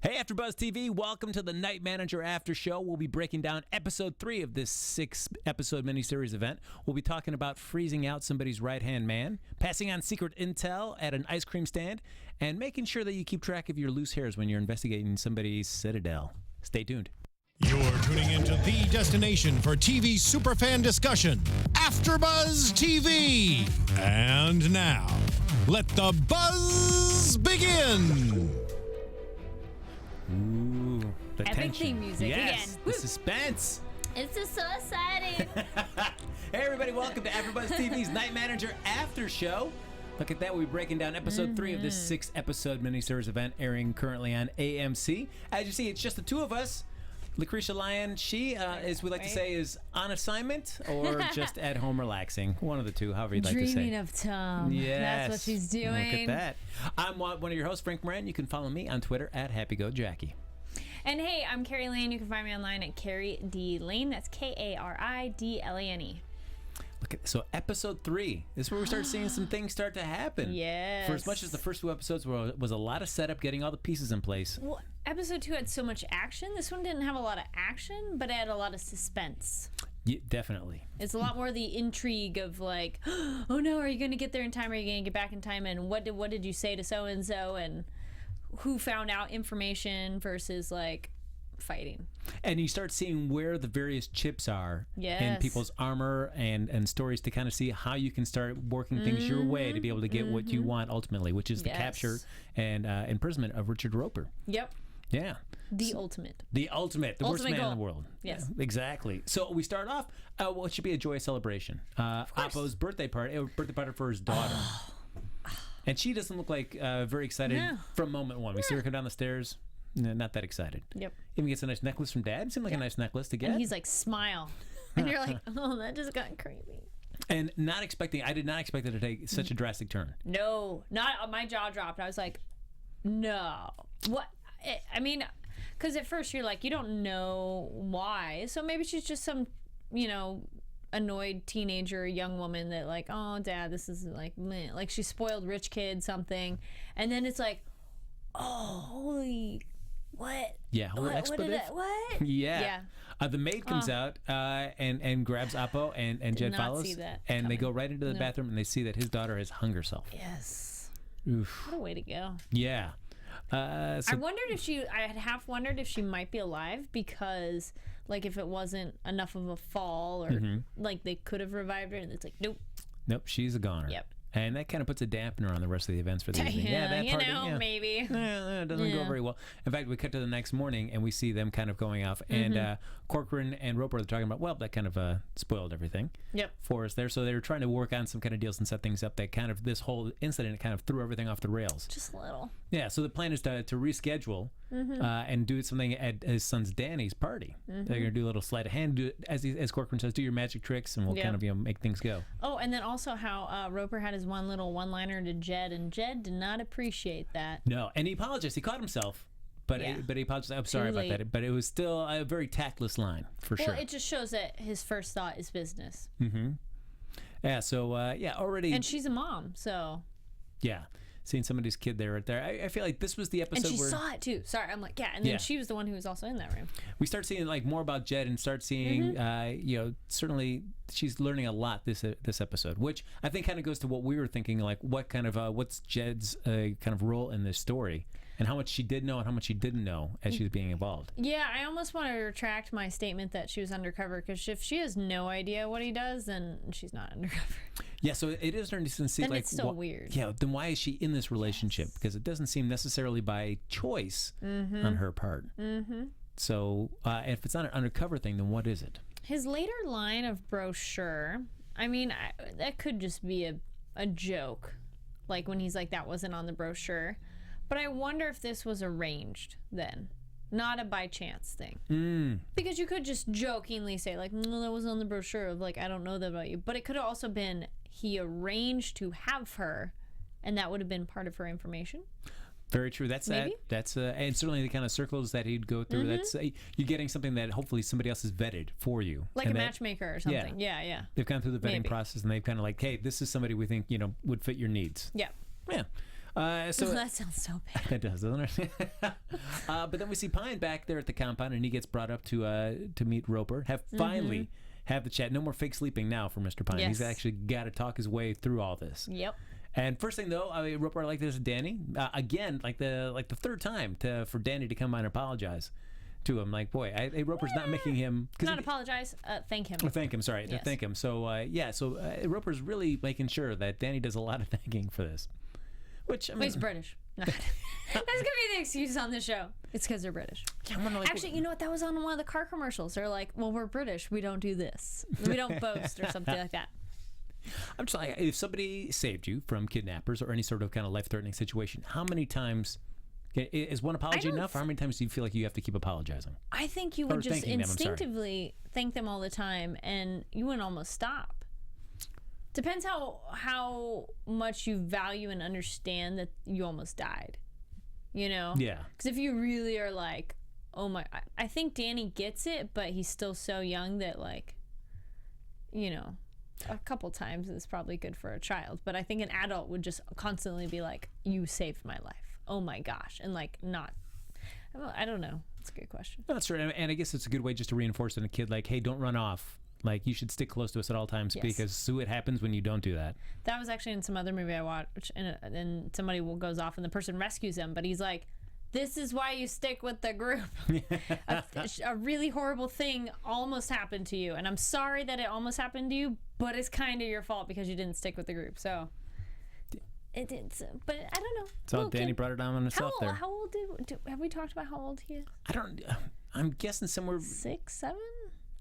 Hey, AfterBuzz TV, welcome to the Night Manager After Show. We'll be breaking down episode 3 of this 6-episode miniseries event. We'll be talking about freezing out somebody's right-hand man, passing on secret intel at an ice cream stand, and making sure that you keep track of your loose hairs when you're investigating somebody's citadel. Stay tuned. You're tuning into the destination for TV superfan discussion, AfterBuzz TV. And now, let the buzz begin. Ooh, the Epic tension. theme music yes, again. The suspense. It's just so exciting. Hey, everybody, welcome to AfterBuzz TV's Night Manager After Show. Look at that, we'll be breaking down episode 3 of this 6-episode miniseries event airing currently on AMC. As you see, it's just the two of us. Lucretia Lyon, she, as we like to say, is on assignment or just at home relaxing. One of the two, however you'd like to say. Dreaming of Tom. Yes. That's what she's doing. Look at that. I'm one of your hosts, Frank Moran. You can follow me on Twitter at HappyGoJackie. And hey, I'm Kari Lane. You can find me online at Kari D. Lane. That's Karidlane. Look at so episode 3. This is where we start seeing some things start to happen. Yes. For as much as the first 2 episodes was a lot of setup, getting all the pieces in place. Well, episode 2 had so much action. This one didn't have a lot of action, but it had a lot of suspense. Yeah, definitely. It's a lot more the intrigue of like, oh no, are you going to get there in time? Are you going to get back in time? And what did you say to so and so? And who found out information versus like fighting. And you start seeing where the various chips are in people's armor and stories to kind of see how you can start working things your way to be able to get what you want ultimately, which is the capture and imprisonment of Richard Roper. Yep. Yeah. The ultimate. The ultimate. The worst man in the world. Yes. Yeah, exactly. So we start off, what should be a joyous celebration. Appo's birthday party for his daughter. And she doesn't look like very excited from moment one. We see her come down the stairs. No, not that excited. Yep. Even gets a nice necklace from Dad. Seemed like a nice necklace to get. And he's like, smile. And you're like, oh, that just got creepy. And I did not expect it to take such a drastic turn. No, not my jaw dropped. I was like, no. What? I mean, because at first you're like, you don't know why. So maybe she's just some, annoyed teenager, young woman that like, oh, Dad, this is like, meh. Like she spoiled rich kid, something. And then it's like, oh, holy, what? Yeah, holy expletive. What? Yeah. The maid comes out and grabs Appo, and Jed follows. See that and coming. They go right into the bathroom, and they see that his daughter has hung herself. Yes. Oof. What a way to go. Yeah. I had half wondered if she might be alive because, like, if it wasn't enough of a fall or, like, they could have revived her, and it's like, nope. Nope, she's a goner. Yep. And that kind of puts a dampener on the rest of the events for the evening. That part, maybe. It doesn't go very well. In fact, we cut to the next morning, and we see them kind of going off. And Corkoran and Roper are talking about, well, that kind of spoiled everything for us there. So they were trying to work on some kind of deals and set things up that kind of, this whole incident kind of threw everything off the rails. Just a little. Yeah, so the plan is to reschedule and do something at his son's Danny's party. They're going to do a little sleight of hand, as Corcoran says, do your magic tricks, and we'll kind of make things go. Oh, and then also how Roper had his one little one-liner to Jed, and Jed did not appreciate that. No, and he apologized. He caught himself, but he apologized. I'm sorry about that, but it was still a very tactless line, for sure. Well, it just shows that his first thought is business. Yeah, so, already... And she's a mom, so... Yeah. Seeing somebody's kid there right there. I feel like this was the episode where... where... And she saw it, too. Sorry, I'm like, and then she was the one who was also in that room. We start seeing, like, more about Jed and start seeing, certainly she's learning a lot this episode, which I think kind of goes to what we were thinking, like, what kind of, what's Jed's kind of role in this story, and how much she did know and how much she didn't know as she was being involved. Yeah, I almost want to retract my statement that she was undercover, because if she has no idea what he does, then she's not undercover. Yeah, so it is starting to see, then like, it's still weird. Yeah, then why is she in this relationship? Because it doesn't seem necessarily by choice on her part. So if it's not an undercover thing, then what is it? His later line of brochure, I mean, that could just be a joke, like when he's like, that wasn't on the brochure. But I wonder if this was arranged then, not a by chance thing. Because you could just jokingly say, like, no, that was on the brochure, of like, I don't know that about you. But it could have also been he arranged to have her, and that would have been part of her information. Very true. That's Maybe? That's and certainly the kind of circles that he'd go through. That's you're getting something that hopefully somebody else has vetted for you, like a matchmaker or something. Yeah. They've gone through the vetting process, and they've kind of like, hey, this is somebody we think would fit your needs. Yeah. So that sounds so bad. It does, doesn't it? But then we see Pine back there at the compound, and he gets brought up to meet Roper. Finally have the chat. No more fake sleeping now for Mr. Pine. Yes. He's actually got to talk his way through all this. Yep. And first thing though, Roper like this to Danny again, like the third time for Danny to come by and apologize to him. Like, boy, Roper's not making him apologize. Thank him. Thank him. Sorry, Yes. thank him. So Roper's really making sure that Danny does a lot of thanking for this. Which I mean, He's British. That's gonna be the excuse on the show. It's because they're British. Actually, you know what? That was on one of the car commercials. They're like, "Well, we're British. We don't do this. We don't boast," or something like that. I'm just like, if somebody saved you from kidnappers or any sort of kind of life-threatening situation, how many times is one apology enough? Or how many times do you feel like you have to keep apologizing? I think you would just instinctively thank them all the time, and you wouldn't almost stop. Depends how much you value and understand that you almost died. You know? Yeah. Because if you really are like, oh my, I think Danny gets it, but he's still so young that, like, you know, a couple times is probably good for a child. But I think an adult would just constantly be like, you saved my life. Oh my gosh. And like, not, I don't know. It's a good question. That's true. And I guess it's a good way just to reinforce in a kid, like, hey, don't run off. Like, you should stick close to us at all times, because see what happens when you don't do that. That was actually in some other movie I watched, and somebody goes off and the person rescues him, but he's like, this is why you stick with the group. A really horrible thing almost happened to you, and I'm sorry that it almost happened to you, but it's kind of your fault because you didn't stick with the group. So it did, but I don't know. So Danny brought it down on himself there. How old have we talked about how old he is? I'm guessing somewhere 6, 7.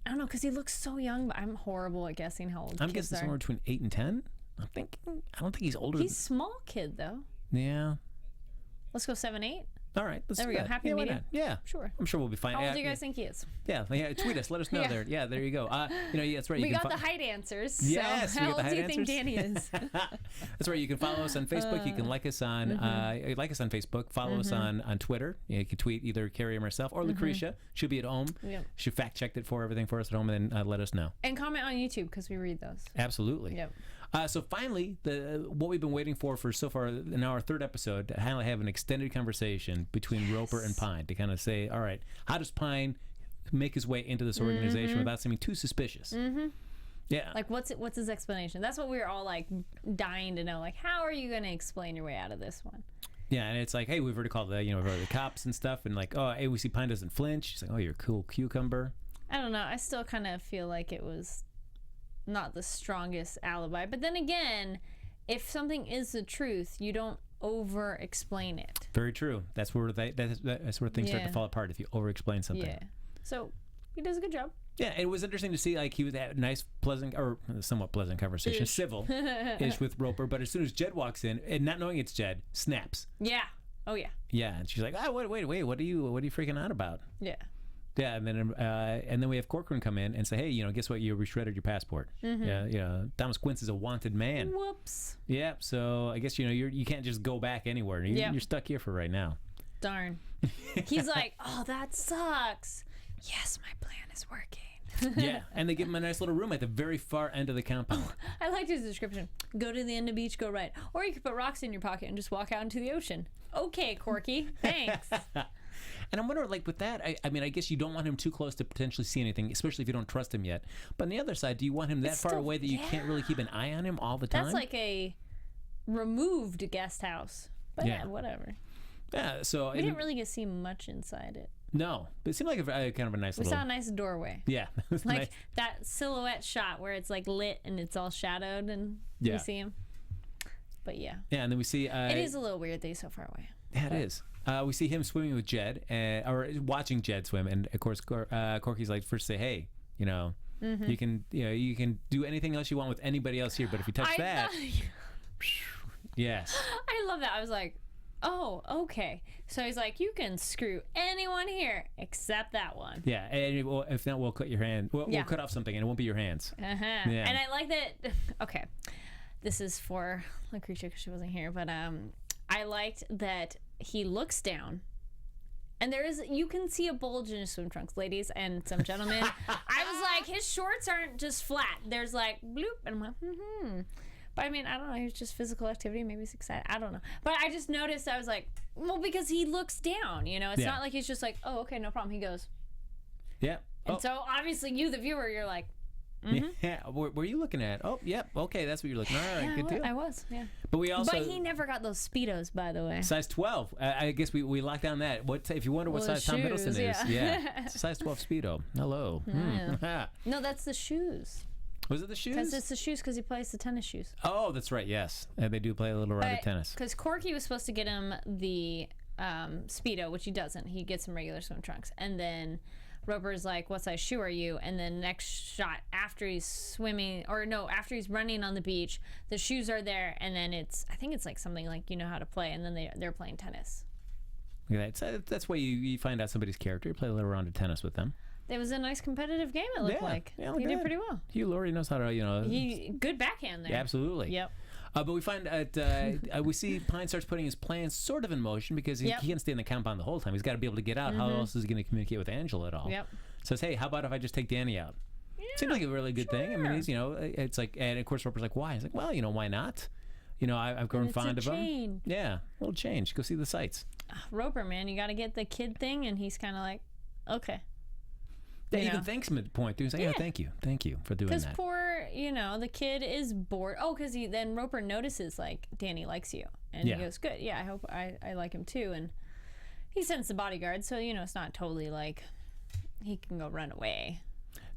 I don't know, because he looks so young, but I'm horrible at guessing how old I'm guessing somewhere between 8 and 10. I don't think he's older. He's a small kid, though. Yeah. Let's go 7, 8. All right. There we go. Happy medium. Yeah. Sure. I'm sure we'll be fine. How old do you guys think he is? Yeah. Tweet us. Let us know there. Yeah, there you go. That's right. We got the height answers. Yes. So how old do you think Danny is? That's right. You can follow us on Facebook. You can like us on Facebook. Follow us on Twitter. You can tweet either Kari or myself or Lucretia. She'll be at home. Yep. She fact-checked it for everything for us at home, and then let us know. And comment on YouTube, because we read those. Absolutely. Yep. So finally, what we've been waiting for so far in our third episode, to have an extended conversation between Roper and Pine to kind of say, all right, how does Pine make his way into this organization without seeming too suspicious? Yeah. Like, what's his explanation? That's what we were all like dying to know. Like, how are you going to explain your way out of this one? Yeah, and it's like, hey, we've already called the cops and stuff, and like, oh, hey, we see Pine doesn't flinch. She's like, oh, you're a cool cucumber. I don't know. I still kind of feel like it was not the strongest alibi, but then again, if something is the truth, you don't over explain it. Very true. That's where that's where things start to fall apart if you over explain something. Yeah. So he does a good job. Yeah, it was interesting to see, like, he was at a nice, pleasant, or somewhat pleasant conversation, civil-ish with Roper, but as soon as Jed walks in, and not knowing it's Jed, snaps. Yeah. Oh yeah. Yeah, and she's like, wait, what are you freaking out about? Yeah. Yeah, and then we have Corkoran come in and say, hey, guess what? You reshredded your passport. Yeah, Thomas Quince is a wanted man. Whoops. Yeah, so I guess you can't just go back anywhere. You're stuck here for right now. Darn. He's like, oh, that sucks. Yes, my plan is working. Yeah, and they give him a nice little room at the very far end of the compound. I liked his description. Go to the end of the beach, go right. Or you could put rocks in your pocket and just walk out into the ocean. Okay, Corky. Thanks. And I'm wondering, like, with that, I mean, I guess you don't want him too close to potentially see anything, especially if you don't trust him yet. But on the other side, do you want him that far away that you can't really keep an eye on him all the time? That's like a removed guest house. But yeah, whatever. Yeah, so... We didn't really get to see much inside it. No, but it seemed like a kind of a nice We saw a nice doorway. Yeah. Like nice. That silhouette shot where it's like lit and it's all shadowed and you see him. But yeah. Yeah, and then we see... it is a little weird that he's so far away. Yeah, it is. We see him swimming with Jed, or watching Jed swim, and of course, Corky's like first say, "Hey, you can do anything else you want with anybody else here, but if you touch that, yes." I love that. I was like, "Oh, okay." So he's like, "You can screw anyone here except that one." Yeah, and if not, we'll cut your hand. We'll cut off something, and it won't be your hands. Yeah. And I like that. Okay, this is for Lucretia because she wasn't here, but I liked that he looks down and you can see a bulge in his swim trunks, ladies and some gentlemen. I was like, his shorts aren't just flat. There's like bloop, and I'm like, But I mean, I don't know. He was just physical activity. Maybe he's excited. I don't know. But I just noticed. I was like, well, because he looks down. You know, it's not like he's just like, oh, okay, no problem. He goes. Yeah. And so obviously, you, the viewer, you're like. Mm-hmm. Yeah. Where are you looking at? Oh, yep. Okay, that's what you're looking at. All right, good deal. I was. Yeah. But we also. But he never got those Speedos, by the way. Size 12. I guess we locked down that. What if you wonder what size Tom Hiddleston is? Yeah. It's a size 12 Speedo. Hello. No, that's the shoes. Was it the shoes? Because it's the shoes because he plays the tennis shoes. Oh, that's right. Yes. They do play a little round of tennis. Because Corky was supposed to get him the Speedo, which he doesn't. He gets some regular swim trunks. And then Roper's like, what size shoe are you? And then next shot, after he's swimming, or no, after he's running on the beach, the shoes are there. And then I think it's like something like, you know how to play. And then they're playing tennis. Yeah, that's why you find out somebody's character. You play a little round of tennis with them. It was a nice competitive game, it looked like. Yeah, he did pretty well. Hugh Laurie knows how to, good backhand there. Yeah, absolutely. Yep. But we find we see Pine starts putting his plans sort of in motion because he can't stay in the compound the whole time. He's got to be able to get out. How else is he going to communicate with Angela at all? Yep. Says, hey, how about if I just take Danny out? Yeah, seems like a really good thing. I mean, he's, it's like, and of course Roper's like, why? He's like, well, why not? I've grown fond of him. Yeah, a little change. Go see the sights. Roper, man, you got to get the kid thing, and he's kind of like, okay. They even thanks him at the point. He's like, yeah, thank you for doing that. Because poor, the kid is bored. Oh, because then Roper notices, like, Danny likes you. And he goes, good, yeah, I hope I like him too. And he sends the bodyguard, so, it's not totally like he can go run away.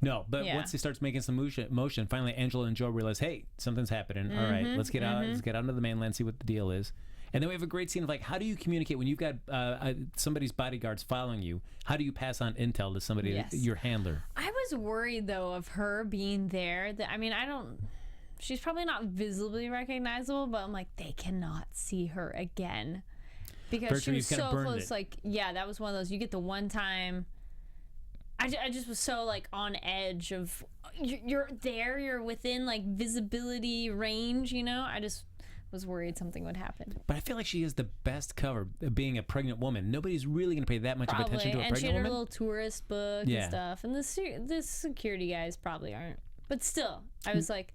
No, but once he starts making some motion, finally Angela and Joe realize, hey, something's happening. All right, let's get out. Let's get out into the mainland, see what the deal is. And then we have a great scene of like, how do you communicate when you've got somebody's bodyguards following you? How do you pass on intel to somebody, your handler? I was worried though of her being there. She's probably not visibly recognizable, but I'm like, they cannot see her again because she was so close. Like, yeah, that was one of those. You get the one time. I just was so like on edge of you're there, you're within like visibility range. I just was worried something would happen. But I feel like she is the best cover, being a pregnant woman. Nobody's really going to pay that much of attention to a pregnant woman. And she had her little tourist book and stuff. And the security guys probably aren't. But still, I was like,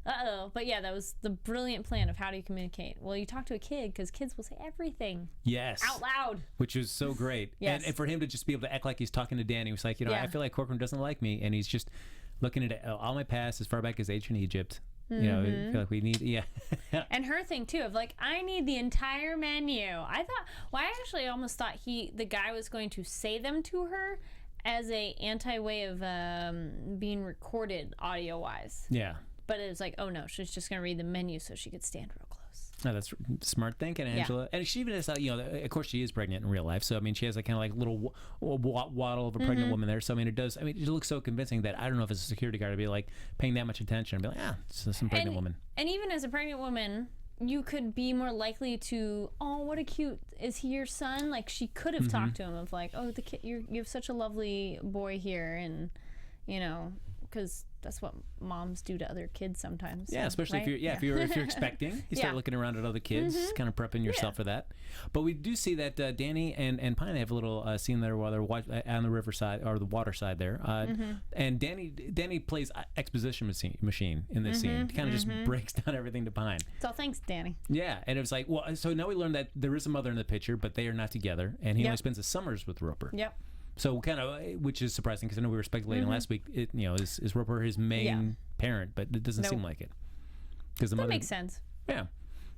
uh-oh. But yeah, that was the brilliant plan of how do you communicate. Well, you talk to a kid because kids will say everything. Yes. Out loud. Which is so great. Yes. And for him to just be able to act like he's talking to Danny, he was like, I feel like Corkoran doesn't like me. And he's just looking at all my past as far back as ancient Egypt. I feel like we need, And her thing too of like, I need the entire menu. I actually almost thought the guy was going to say them to her as a anti-way of being recorded audio wise. Yeah. But it was like, oh no, she's just going to read the menu so she could stand real close. No, that's smart thinking, Angela. And she even has, of course she is pregnant in real life. So, I mean, she has a kind of like little waddle of a pregnant woman there. So, I mean, it looks so convincing that I don't know if as a security guard to be like paying that much attention and be like, it's some pregnant woman. And even as a pregnant woman, you could be more likely to, oh, what a cute, is he your son? Like she could have talked to him of like, oh, the kid, you have such a lovely boy here. And, because that's what moms do to other kids sometimes. Yeah, especially if you're expecting, you start looking around at other kids, kind of prepping yourself for that. But we do see that Danny and Pine have a little scene there while they're on the riverside or the water side there, and Danny plays exposition machine in this scene. Kind of just breaks down everything to Pine. So thanks, Danny. Yeah, and it was like, well, so now we learned that there is a mother in the picture, but they are not together, and he only spends the summers with Roper. Yep. So kind of, which is surprising because I know we were speculating last week. Is Roper his main parent? But it doesn't seem like it. Because the mother makes sense. Yeah,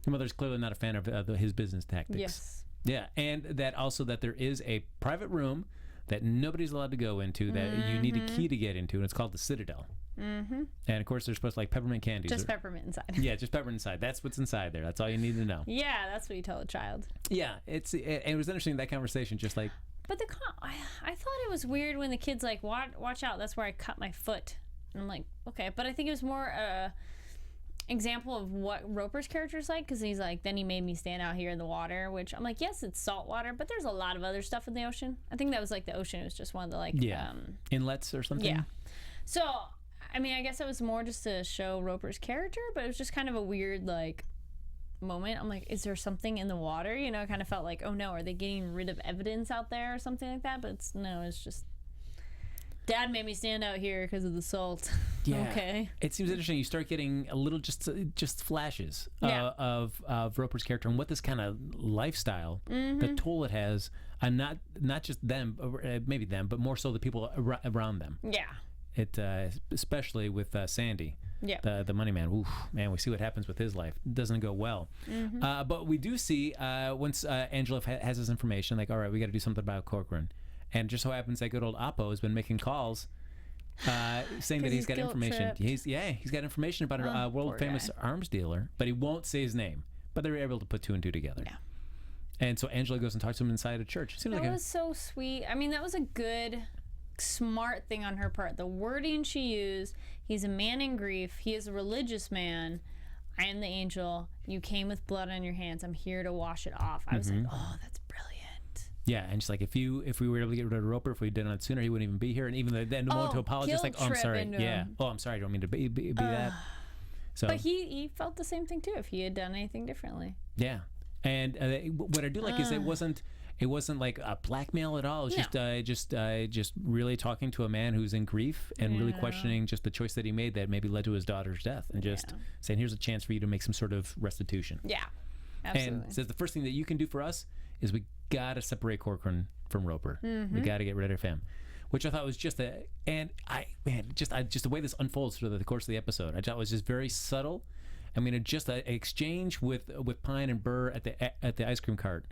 the mother's clearly not a fan of his business tactics. Yes. Yeah, and that also that there is a private room that nobody's allowed to go into that you need a key to get into, and it's called the Citadel. And of course, they're supposed to like peppermint candies. Just peppermint inside. Yeah, just peppermint inside. That's what's inside there. That's all you need to know. Yeah, that's what you tell a child. Yeah, it was interesting that conversation, just like. But I thought it was weird when the kid's like, watch out, that's where I cut my foot. And I'm like, okay. But I think it was more example of what Roper's character's like, because he's like, then he made me stand out here in the water, which I'm like, yes, it's salt water, but there's a lot of other stuff in the ocean. I think that was like the ocean. It was just one of the like... inlets or something? Yeah. So, I mean, I guess it was more just to show Roper's character, but it was just kind of a weird like... moment. I'm like, is there something in the water? It kind of felt like, oh no, are they getting rid of evidence out there or something like that? But it's just Dad made me stand out here because of the salt. Yeah. Okay. It seems interesting. You start getting a little just flashes of Roper's character and what this kind of lifestyle, the toll it has on not just them, maybe them, but more so the people around them. Yeah. It especially with Sandy. Yeah. The money man. Oof, man, we see what happens with his life. It doesn't go well. But we do see once Angela has this information, like, all right, we got to do something about Corkoran. And just so happens that good old Oppo has been making calls saying that he's got information. He's got information about a world famous arms dealer, but he won't say his name. But they're able to put two and two together. Yeah. And so Angela goes and talks to him inside a church. That was so sweet. I mean, that was a good, smart thing on her part. The wording she used, he's a man in grief. He is a religious man. I am the angel. You came with blood on your hands. I'm here to wash it off. I was like, oh, that's brilliant. Yeah, and she's like, if we were able to get rid of Roper, if we did it sooner, he wouldn't even be here. And even then, the moment to apologize, like, oh, I'm sorry. Yeah. Oh, I'm sorry. I don't mean to be that. So, but he felt the same thing too. If he had done anything differently. Yeah, and what I do like is it wasn't like a blackmail at all. It was just really talking to a man who's in grief and really questioning just the choice that he made that maybe led to his daughter's death, and just saying, here's a chance for you to make some sort of restitution. Yeah, absolutely. And says the first thing that you can do for us is we gotta separate Corcoran from Roper. We gotta get rid of him, which I thought was just the way this unfolds through the course of the episode. I thought it was just very subtle. I mean, just an exchange with Pine and Burr at the ice cream cart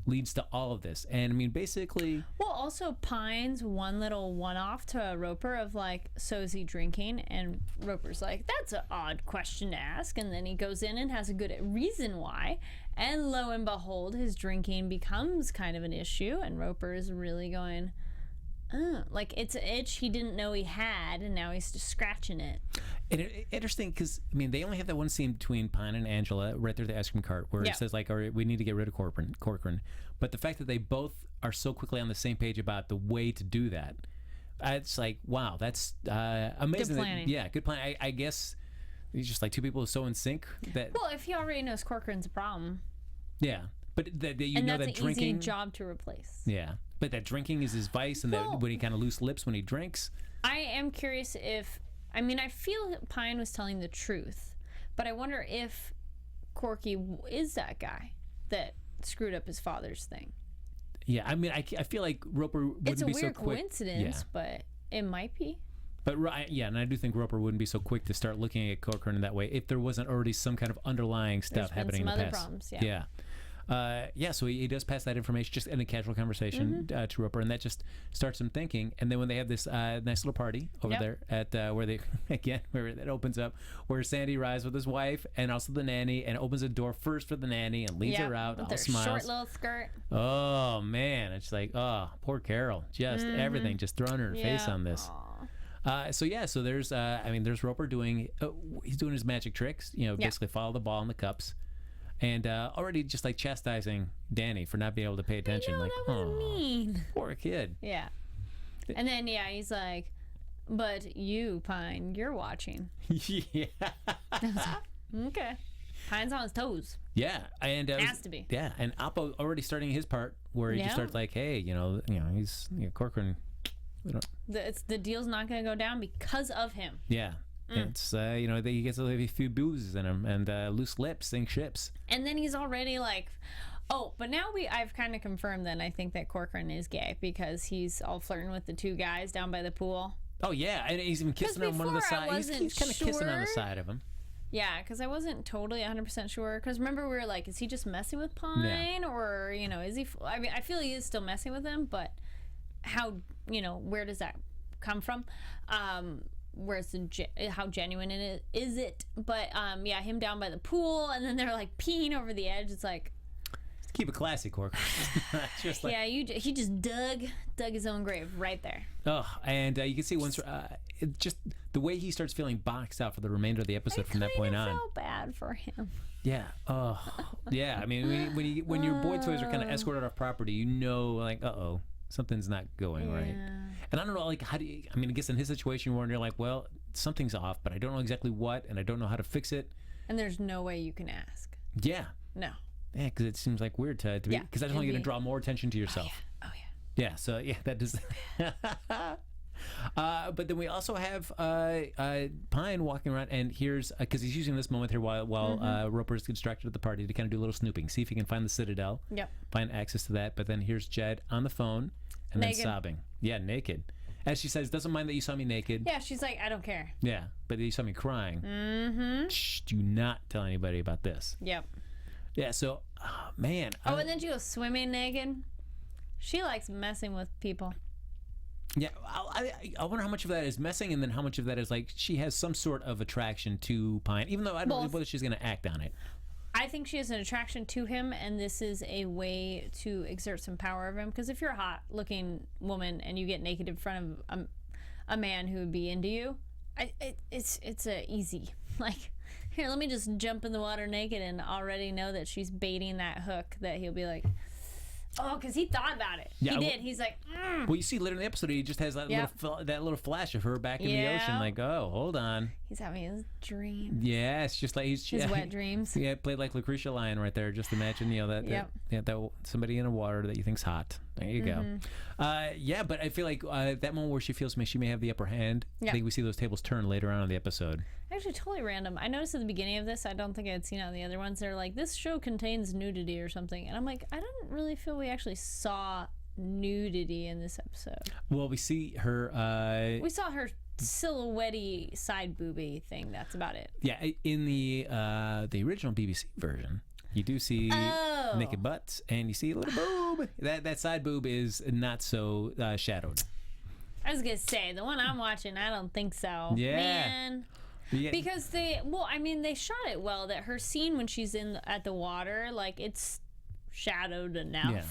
leads to all of this. And I mean, basically, well, also Pine's one little one-off to Roper of like, so is he drinking? And Roper's like, that's an odd question to ask. And then he goes in and has a good reason why, and lo and behold, his drinking becomes kind of an issue, and Roper is really going, like, it's an itch he didn't know he had, and now he's just scratching it. And interesting, because I mean, they only have that one scene between Pine and Angela right there at the ice cream cart where it says like, all right, we need to get rid of Corcoran. But the fact that they both are so quickly on the same page about the way to do that, it's like, wow, that's amazing. Good planning. Good plan. I guess it's just like two people so in sync that. Well, if he already knows Corcoran's a problem. Yeah, but you and know that's that drinking. Easy job to replace. Yeah, but that drinking is his vice, and that when he kind of loose lips when he drinks. I am curious if. I mean, I feel Pine was telling the truth, but I wonder if Corky is that guy that screwed up his father's thing. Yeah, I mean, I feel like Roper wouldn't be so quick. It's a weird coincidence, but it might be. But and I do think Roper wouldn't be so quick to start looking at Corcoran in that way if there wasn't already some kind of underlying stuff happening in the past. There's been some other problems, So he does pass that information just in a casual conversation to Roper, and that just starts him thinking. And then when they have this nice little party over there at where it opens up, where Sandy arrives with his wife and also the nanny, and opens the door first for the nanny and leads her out, all smiles. Short little skirt. Oh man, it's like, oh, poor Carol, just everything just thrown in her face on this. So there's there's Roper doing he's doing his magic tricks, basically follow the ball in the cups. And already just like chastising Danny for not being able to pay attention. I know, like, that was mean. Poor kid. Yeah. And then he's like, but you, Pine, you're watching. Yeah. Okay. Pine's on his toes. Yeah, and has to be. Yeah, and Oppo already starting his part where he just starts like, hey, he's Corcoran. The deal's not going to go down because of him. Yeah. It's he gets a few boozes in him and loose lips sink ships. And then he's already like, but now I've kind of confirmed then I think that Corcoran is gay because he's all flirting with the two guys down by the pool. Oh yeah, and he's even kissing on one of the sides. He's kind of kissing on the side of him. Yeah, because I wasn't totally 100% sure. Because remember, we were like, is he just messing with Pine, or is he? I mean, I feel he is still messing with him, but how where does that come from? How genuine is it? But him down by the pool, and then they're like peeing over the edge. It's like, keep it classy, Cork. Just like, he just dug his own grave right there. Oh, and you can see once just the way he starts feeling boxed out for the remainder of the episode from that point on. I felt bad for him. Yeah. Oh, yeah. I mean, when your boy toys are kind of escorted off property, like, something's not going right. And I don't know, like, how do you, I guess in his situation where you're like, well, something's off, but I don't know exactly what, and I don't know how to fix it. And there's no way you can ask. Yeah. No. Yeah, because it seems like weird to be, because that's only going to draw more attention to yourself. Oh, yeah. Yeah, so, that does. But then we also have Pine walking around, and here's because he's using this moment here while Roper's distracted at the party to kind of do a little snooping, see if he can find the Citadel, find access to that. But then here's Jed on the phone and then sobbing, naked. As she says, doesn't mind that you saw me naked. Yeah, she's like, I don't care. Yeah, but you saw me crying. Mm-hmm. Shh, do not tell anybody about this. Yep. Yeah, so, man. And then she goes swimming naked. She likes messing with people. Yeah, I wonder how much of that is messing, and then how much of that is like she has some sort of attraction to Pine, even though I don't know whether she's going to act on it. I think she has an attraction to him, and this is a way to exert some power over him. Because if you're a hot-looking woman and you get naked in front of a man who would be into you, it's a easy, like, here, let me just jump in the water naked and already know that she's baiting that hook that he'll be like, oh, because he thought about it. Yeah, he did. He's like, Well, you see later in the episode, he just has that little flash of her back in the ocean, like, oh, hold on. He's having his dream. Yeah, it's just like his wet dreams. Yeah, played like Lucretia Lyon right there. Just imagine, that somebody in the water that you think's hot. There you go. But I feel like that moment where she feels she may have the upper hand. I think we see those tables turn later on in the episode. Actually, totally random. I noticed at the beginning of this, I don't think I had seen it on the other ones. They're like, this show contains nudity or something, and I'm like, I didn't really feel we actually saw nudity in this episode. Well, we see her. We saw her silhouette-y side booby thing. That's about it. Yeah, in the original BBC version, you do see naked butts, and you see a little boob. That side boob is not so shadowed. I was gonna say the one I'm watching, I don't think so. Yeah. Man. Yeah. Because they shot it well. That her scene when she's at the water, like, it's shadowed enough. Yeah.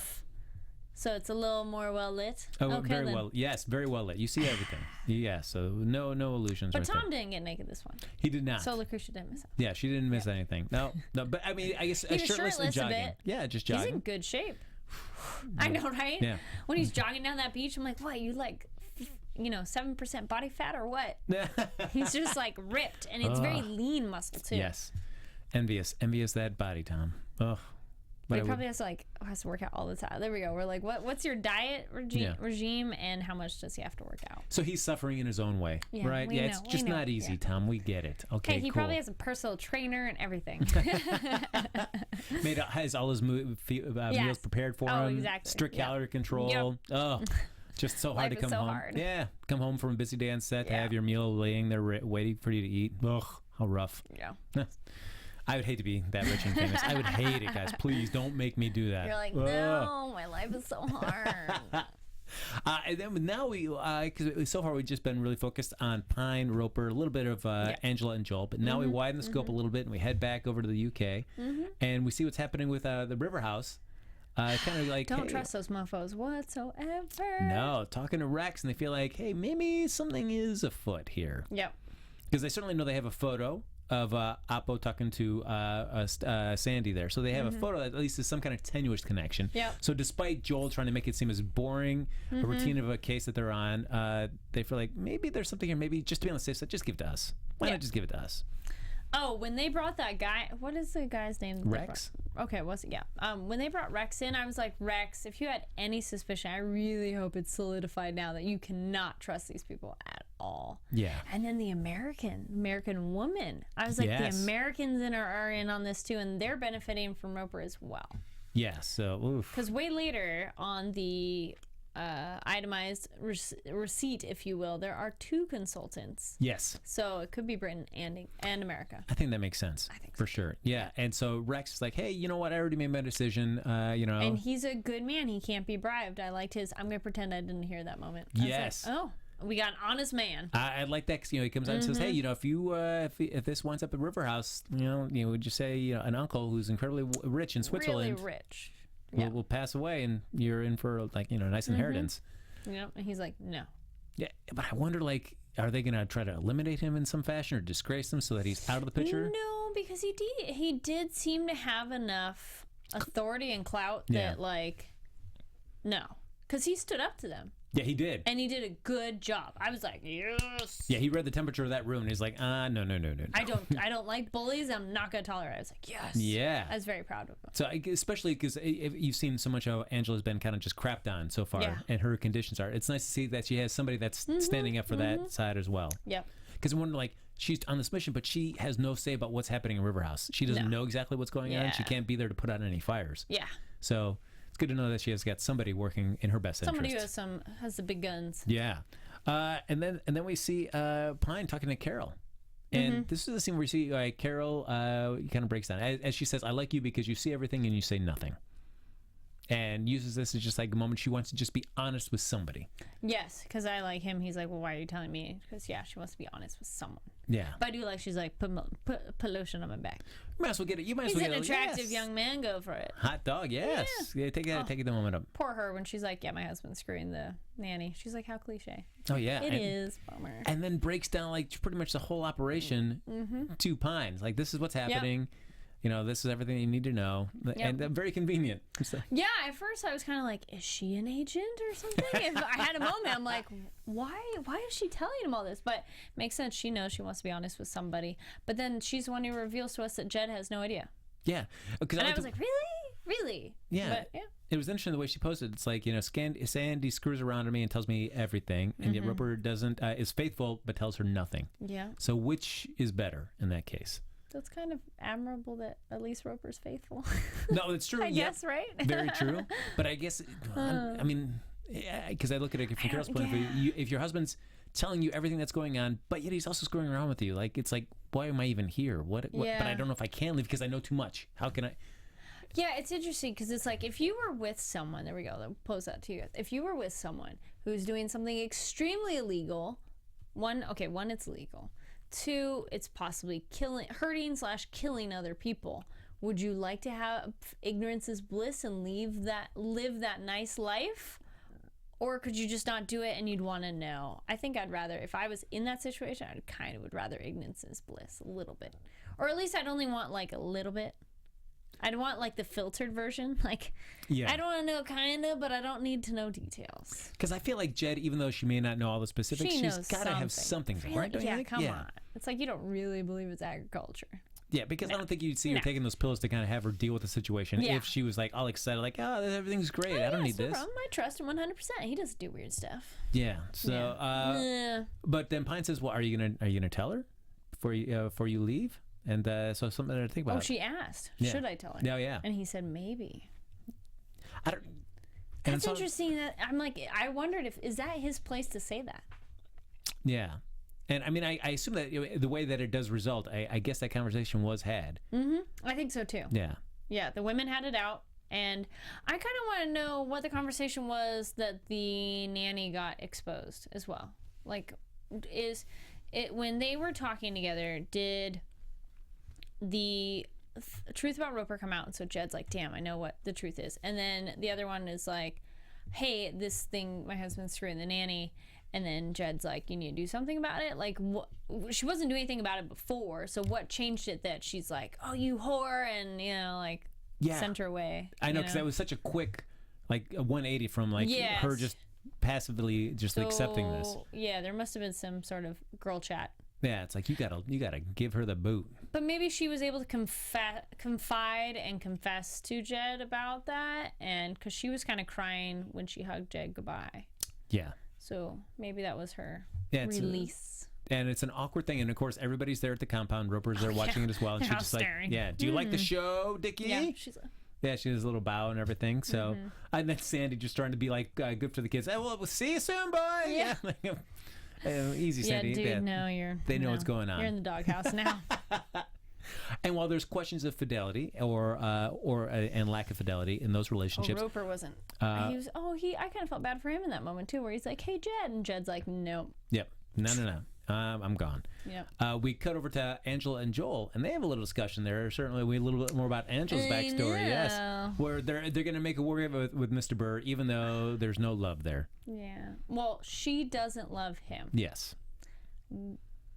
So it's a little more well lit. Oh, okay, very well. Yes, very well lit. You see everything. Yeah, so no illusions. But Tom didn't get naked this one. He did not. So Lucretia didn't miss out. Yeah, she didn't miss anything. No. But I mean, I guess shirtless and jogging. A bit. Yeah, just jogging. He's in good shape. I know, right? Yeah. When he's jogging down that beach, I'm like, what? You like, 7% body fat or what? He's just like ripped, and it's very lean muscle too. Yes. Envious that body, Tom. Ugh. But he probably has to work out all the time. There we go. We're like, what's your diet regime, and how much does he have to work out? So he's suffering in his own way, right? Yeah, it's just not easy, Tom. We get it. Okay, he probably has a personal trainer and everything. Has all his meals prepared for him. Exactly. Strict calorie control. Yep. Oh, just so hard to come home. Hard. Yeah, come home from a busy day on set to have your meal laying there waiting for you to eat. Ugh, how rough. Yeah. I would hate to be that rich and famous. I would hate it, guys. Please don't make me do that. You're like, no, my life is so hard. And then now because so far we've just been really focused on Pine, Roper, a little bit of Angela and Joel, but now we widen the scope a little bit and we head back over to the UK, and we see what's happening with the River House. Kind of like, don't trust those mofos whatsoever. No, talking to Rex, and they feel like, hey, maybe something is afoot here. Yep. Because they certainly know they have a photo of Oppo talking to Sandy there. So they have a photo that at least is some kind of tenuous connection. Yep. So despite Joel trying to make it seem as boring a routine of a case that they're on, they feel like maybe there's something here. Maybe just to be on the safe side, just give it to us. Why not just give it to us? Oh, when they brought that guy, what is the guy's name? Rex. Okay, was it? Yeah. When they brought Rex in, I was like, Rex, if you had any suspicion, I really hope it's solidified now that you cannot trust these people at all. Yeah. And then the American woman. I was like, the Americans are in on this too, and they're benefiting from Roper as well. Yeah, so, because way later on the itemized receipt, if you will, there are 2 consultants. Yes. So it could be Britain and America. I think that makes sense. I think for sure. Yeah. And so Rex is like, hey, you know what? I already made my decision. And he's a good man. He can't be bribed. I liked his. I'm gonna pretend I didn't hear that moment. Yes. Like, oh, we got an honest man. I like that because he comes out and says, hey, if this winds up at River House, would you say an uncle who's incredibly rich in Switzerland, really rich. Will pass away, and you're in for a nice inheritance. Yeah, and he's like, no. Yeah, but I wonder, are they gonna try to eliminate him in some fashion or disgrace him so that he's out of the picture? No, because he did seem to have enough authority and clout that no, because he stood up to them. Yeah, he did. And he did a good job. I was like, yes. Yeah, he read the temperature of that room, and he's like, no. I don't like bullies. I'm not going to tolerate it. I was like, yes. Yeah. I was very proud of him. So, especially because you've seen so much how Angela's been kind of just crapped on so far, and her conditions are. It's nice to see that she has somebody that's standing up for that side as well. Yep. Because I'm wondering, like, she's on this mission, but she has no say about what's happening in River House. She doesn't know exactly what's going on. She can't be there to put out any fires. Yeah. So it's good to know that she has got somebody working in her best interest. Somebody who has the big guns. Yeah. And then we see Pine talking to Carol. And this is the scene where you see Carol kind of breaks down. As she says, I like you because you see everything and you say nothing. And uses this as just like a moment she wants to just be honest with somebody. Yes, because I like him. He's like, well, why are you telling me? Because, yeah, she wants to be honest with someone. Yeah. But I do like she's like, put lotion on my back. You might as well get it. He's an attractive young man. Go for it. Hot dog, yes. Yeah, take the moment up. Poor her when she's like, yeah, my husband's screwing the nanny. She's like, how cliche. Oh, yeah. It is. Bummer. And then breaks down like pretty much the whole operation to Pines. Like, this is what's happening. Yep. You know, this is everything you need to know. Yep. And very convenient. Yeah, at first I was kind of like, is she an agent or something? If I had a moment, I'm like, why is she telling him all this? But it makes sense. She knows she wants to be honest with somebody. But then she's the one who reveals to us that Jed has no idea. Yeah. And I was like, really? Yeah. But, yeah. It was interesting the way she posted. It's like, you know, Sandy screws around to me and tells me everything, and yet Roper doesn't is faithful but tells her nothing. Yeah. So which is better in that case? So it's kind of admirable that at least Roper's faithful. No, it's true. I guess, right? Very true. But I guess, I mean, because I look at it from Carol's point of view, if your husband's telling you everything that's going on, but yet he's also screwing around with you, like, it's like, why am I even here? What? But I don't know if I can leave because I know too much. How can I? Yeah, it's interesting because it's like if you were with someone, there we go, I'll pose that to you. If you were with someone who's doing something extremely illegal, one, it's legal. Two, it's possibly hurting/killing other people. Would you like to have ignorance is bliss and live that nice life? Or could you just not do it and you'd want to know? I think I'd rather, if I was in that situation, I kind of would rather ignorance is bliss a little bit. Or at least I'd only want like a little bit. I'd want like the filtered version. Like, I don't want to know kind of, but I don't need to know details. Because I feel like Jed, even though she may not know all the specifics, she's got to have something, really? Right? Don't you think? Come on. It's like you don't really believe it's agriculture. Yeah, because I don't think you'd see her taking those pills to kind of have her deal with the situation. If she was like all excited, like, oh, everything's great. I don't need this. I trust him 100%. He doesn't do weird stuff. Yeah. So, but then Pine says, "Well, are you gonna tell her before you leave?" And so something to think about. Oh, she asked, should I tell her? Yeah. And he said, maybe. I don't. That's interesting. That I'm like, I wondered is that his place to say that? Yeah. And I mean, I assume that the way that it does result, I guess that conversation was had. I think so too. Yeah. Yeah, the women had it out. And I kind of want to know what the conversation was that the nanny got exposed as well. Like, is it when they were talking together, did the truth about Roper come out? And so Jed's like, damn, I know what the truth is. And then the other one is like, hey, this thing, my husband's screwing the nanny. And then Jed's like, you need to do something about it. Like, she wasn't doing anything about it before. So what changed it that she's like, oh, you whore, and, you know, like, sent her away. I know, because that was such a quick, like, a 180 from, like, her just passively just accepting this. Yeah, there must have been some sort of girl chat. Yeah, it's like, you gotta give her the boot. But maybe she was able to confide and confess to Jed about that, and because she was kind of crying when she hugged Jed goodbye. Yeah. So maybe that was her release. And it's an awkward thing, and of course everybody's there at the compound. Roper's there watching it as well, and she's just staring. like, do you like the show, Dickie? Yeah, she's like, she does a little bow and everything. So, and then Sandy just trying to be like good for the kids. Hey, well, we'll see you soon, boy. Yeah. Easy, Sandy. Yeah, dude, they know what's going on. You're in the doghouse now. And while there's questions of fidelity and lack of fidelity in those relationships, Roper wasn't. I kind of felt bad for him in that moment too, where he's like, "Hey, Jed," and Jed's like, "Nope." Yep. No. I'm gone. Yeah. We cut over to Angela and Joel, and they have a little discussion there. Certainly, a little bit more about Angela's backstory. Yes, where they're going to make a war with Mr. Burr, even though there's no love there. Yeah. Well, she doesn't love him. Yes.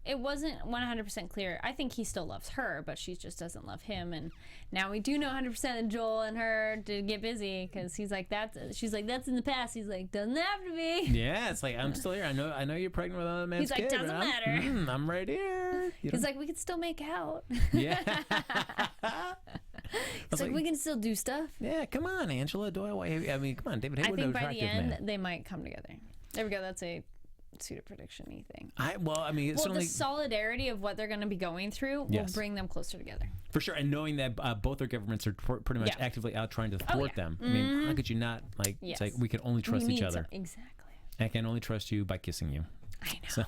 it wasn't 100% clear. I think he still loves her, but she just doesn't love him. And now we do know 100% that Joel and her did get busy because he's like, she's like, that's in the past. He's like, doesn't have to be. Yeah, it's like, I'm still here. I know you're pregnant with another man's kid. He's like, doesn't matter. I'm right here. He's like, we can still make out. Yeah. It's like, we can still do stuff. Yeah, come on, Angela. Come on, David Harewood. I think by the end, man. they might come together. There we go. That's a pseudo prediction-y thing. Certainly, the solidarity of what they're going to be going through will bring them closer together. For sure, and knowing that both their governments are pretty much actively out trying to thwart them. I mean, how could you not It's like we can only trust each other. Exactly. I can only trust you by kissing you. I know. So.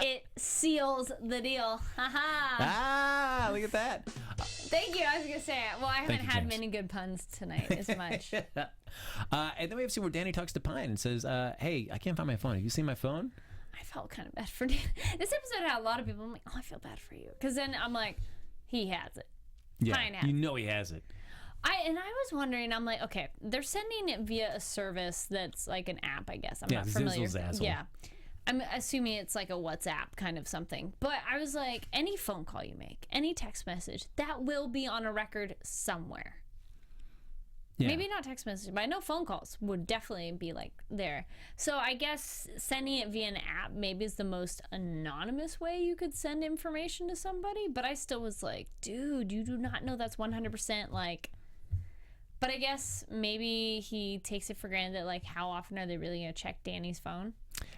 It seals the deal. Look at that. Thank you. I was going to say it. Well, I haven't had many good puns tonight as much. And then we have seen where Danny talks to Pine and says, hey, I can't find my phone. Have you seen my phone? I felt kind of bad for Danny. This episode had a lot of people. I'm like, oh, I feel bad for you. Because then I'm like, he has it. Yeah, Pine has you know he has it. I was wondering, I'm like, okay, they're sending it via a service that's like an app, I guess. I'm not familiar. Yeah. I'm assuming it's like a WhatsApp kind of something. But I was like, any phone call you make, any text message, that will be on a record somewhere. Yeah. Maybe not text message, but I know phone calls would definitely be like there. So I guess sending it via an app maybe is the most anonymous way you could send information to somebody. But I still was like, dude, you do not know that's 100% like... But I guess maybe he takes it for granted that, like, how often are they really going to check Danny's phone?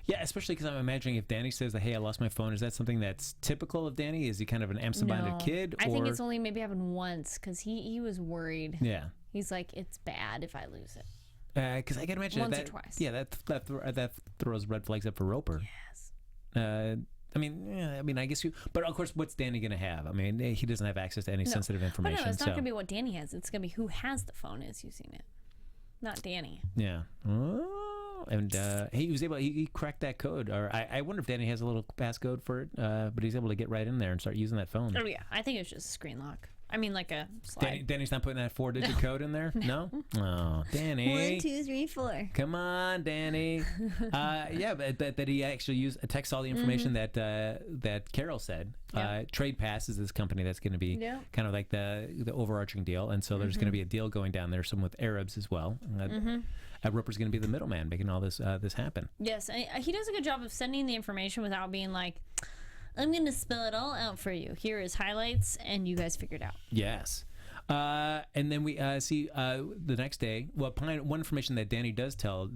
Yeah, especially because I'm imagining if Danny says that, hey, I lost my phone, is that something that's typical of Danny? Is he kind of an absent-minded kid? I think it's only maybe happened once because he was worried. Yeah. He's like, it's bad if I lose it. Because I can imagine once or twice. Yeah, that throws red flags up for Roper. Yes. I guess but of course, what's Danny going to have? I mean, he doesn't have access to any sensitive information. But no, it's not going to be what Danny has. It's going to be who has the phone is using it, not Danny. Yeah. Oh, and he was able. He cracked that code. Or I wonder if Danny has a little passcode for it. But he's able to get right in there and start using that phone. Oh yeah, I think it's just a screen lock. I mean, like a slide. Danny's not putting that 4-digit code in there? No? Oh, Danny. 1, 2, 3, 4. Come on, Danny. But that he actually text all the information that Carol said. Trade Pass is this company that's going to be kind of like the overarching deal. And so there's going to be a deal going down there, some with Arabs as well. Roper's going to be the middleman making all this happen. Yes, he does a good job of sending the information without being like, I'm going to spell it all out for you. Here is highlights, and you guys figure it out. Yes. And then we see the next day, Pine, one information that Danny does tell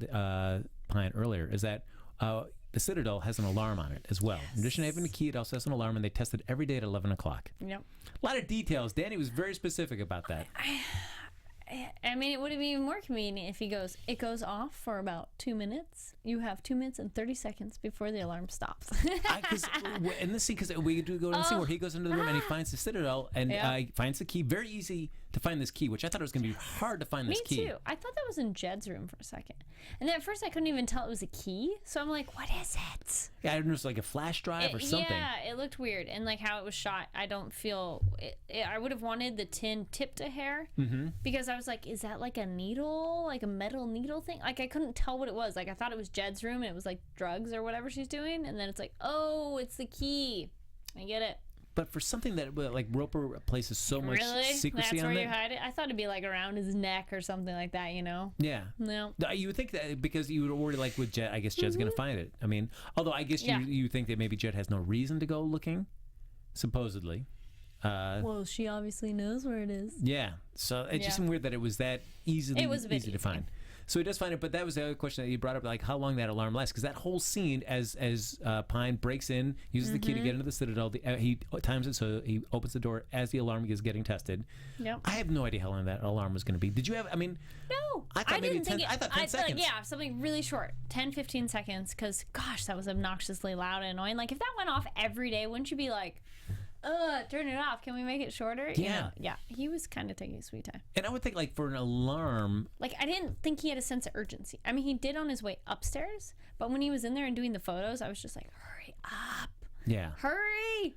Pine earlier is that the Citadel has an alarm on it as well. Yes. In addition to having a key, it also has an alarm, and they test it every day at 11 o'clock. Yep. A lot of details. Danny was very specific about that. I mean, it would have been even more convenient if he goes, it goes off for about 2 minutes. You have 2 minutes and 30 seconds before the alarm stops. Because we do go and see where he goes into the room and he finds the Citadel and finds the key. Very easy to find this key, which I thought it was going to be hard to find this key. Me too. I thought that was in Jed's room for a second. And then at first I couldn't even tell it was a key. So I'm like, what is it? Yeah, I don't know, it's like a flash drive or something. Yeah, it looked weird. And like how it was shot, I don't feel... I would have wanted the tin tipped to hair because I was like, is that like a needle? Like a metal needle thing? Like I couldn't tell what it was. Like I thought it was Jed's room and it was like drugs or whatever she's doing. And then it's like, oh, it's the key. I get it. But for something that like Roper places so much secrecy That's on where it. you hide it? I thought it'd be like around his neck or something like that, you know? Yeah. No. You would think that because you would already like with Jed, I guess Jed's going to find it. I mean, although I guess you think that maybe Jed has no reason to go looking, supposedly. Well, she obviously knows where it is. Yeah. So it just seemed weird that it was that easy to find. So he does find it, but that was the other question that you brought up, like how long that alarm lasts, because that whole scene as Pine breaks in, uses the key to get into the Citadel, he times it so he opens the door as the alarm is getting tested. Yep. I have no idea how long that alarm was going to be. Did you have, No. I thought maybe 10, I thought 10 seconds. Something really short, 10, 15 seconds, because gosh, that was obnoxiously loud and annoying. Like if that went off every day, wouldn't you be like, turn it off. Can we make it shorter? Yeah. Yeah. He was kind of taking his sweet time. And I would think, like, for an alarm... Like, I didn't think he had a sense of urgency. I mean, he did on his way upstairs, but when he was in there and doing the photos, I was just like, hurry up. Yeah. Hurry!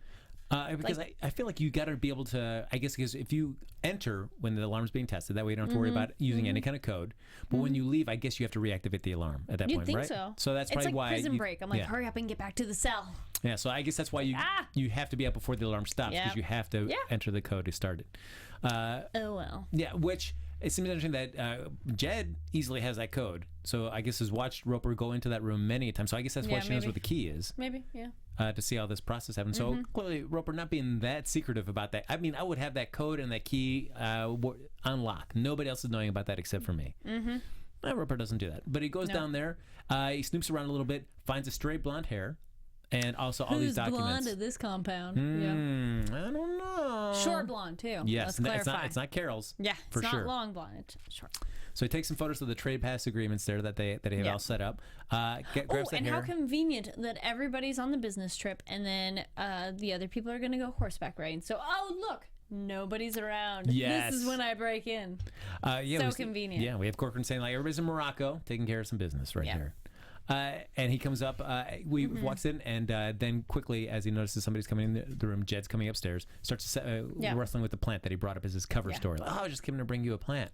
Because I feel like you got to be able to, I guess, because if you enter when the alarm's being tested, that way you don't have to worry about using any kind of code. But when you leave, I guess you have to reactivate the alarm at that You'd point, think right? so. So that's It's probably like why. Prison Break. I'm like, hurry up and get back to the cell. Yeah, so I guess that's why you have to be up before the alarm stops because you have to enter the code to start it. Oh, well. Yeah, which it seems interesting that Jed easily has that code. So I guess has watched Roper go into that room many times. So I guess that's why she knows where the key is. Maybe, yeah. To see how this process happens. So clearly Roper not being that secretive about that. I mean, I would have that code and that key on lock. Nobody else is knowing about that except for me. Roper doesn't do that. But he goes down there, he snoops around a little bit, finds a stray blonde hair, and also all these documents. Who's blonde at this compound? I don't know. Short blonde, too. Yes, Let's clarify. it's not Carol's. Yeah, for it's sure. not long blonde. It's short. So he takes some photos of the trade pass agreements there that they have all set up. Grabs that and hair. how convenient that everybody's on the business trip, and then the other people are going to go horseback riding. So, look, nobody's around. Yes. This is when I break in. So convenient. Yeah, we have Corkoran saying, like, everybody's in Morocco taking care of some business right here. And he comes up, walks in, and then quickly, as he notices somebody's coming in the room, Jed's coming upstairs, starts wrestling with the plant that he brought up as his cover story. Like, I just came to bring you a plant.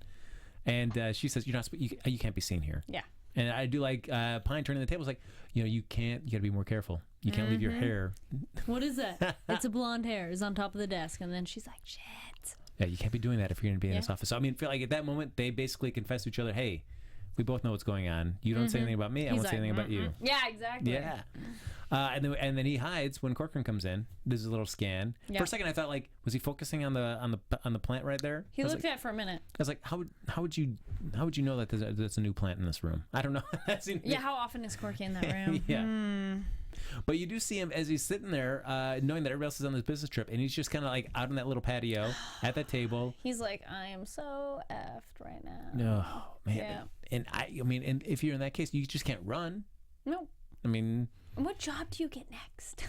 And she says, "You're not. You can't be seen here." Yeah. And I do like Pine turning the table. Is like, you can't. You got to be more careful. You can't leave your hair. What is that? It's a blonde hair. It's on top of the desk, and then she's like, "Shit." Yeah, you can't be doing that if you're going to be in this office. So I mean, I feel like at that moment they basically confess to each other, "Hey, we both know what's going on. You don't say anything about me. I won't say anything about you." Yeah, exactly. Yeah. And then he hides when Corcoran comes in. Does a little scan. Yeah. For a second, I thought, like, was he focusing on the plant right there? He looked at it for a minute. I was like, how would you know that there's a new plant in this room? I don't know. How often is Corky in that room? Yeah. But you do see him as he's sitting there, knowing that everybody else is on this business trip, and he's just kind of like out on that little patio at that table. He's like, I am so effed right now. No, man. Yeah. And I mean, and if you're in that case, you just can't run. No. I mean, what job do you get next?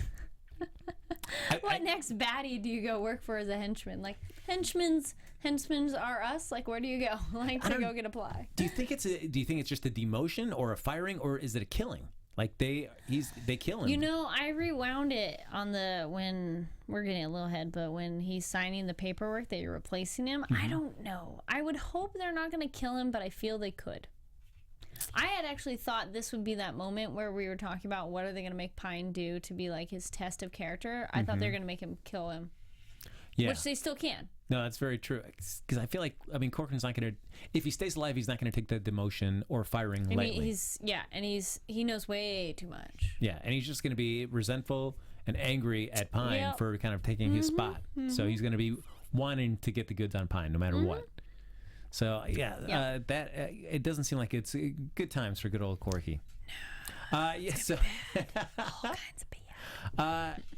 What next baddie do you go work for as a henchman? Like, henchmen's are us. Like, where do you go? Like, to go get a ply. Do you think it's just a demotion or a firing, or is it a killing? Like they kill him. You know, I rewound it on when we're getting a little ahead, but when he's signing the paperwork that you're replacing him, I don't know. I would hope they're not going to kill him, but I feel they could. I had actually thought this would be that moment where we were talking about what are they going to make Pine do to be like his test of character. I thought they were going to make him kill him. Yeah. Which they still can. No, that's very true. Because I feel like, Corcoran's not going to, if he stays alive, he's not going to take the demotion or firing lightly. He knows way too much. Yeah, and he's just going to be resentful and angry at Pine for kind of taking his spot. So he's going to be wanting to get the goods on Pine no matter what. So, it doesn't seem like it's good times for good old Corky. No. So all kinds of BS.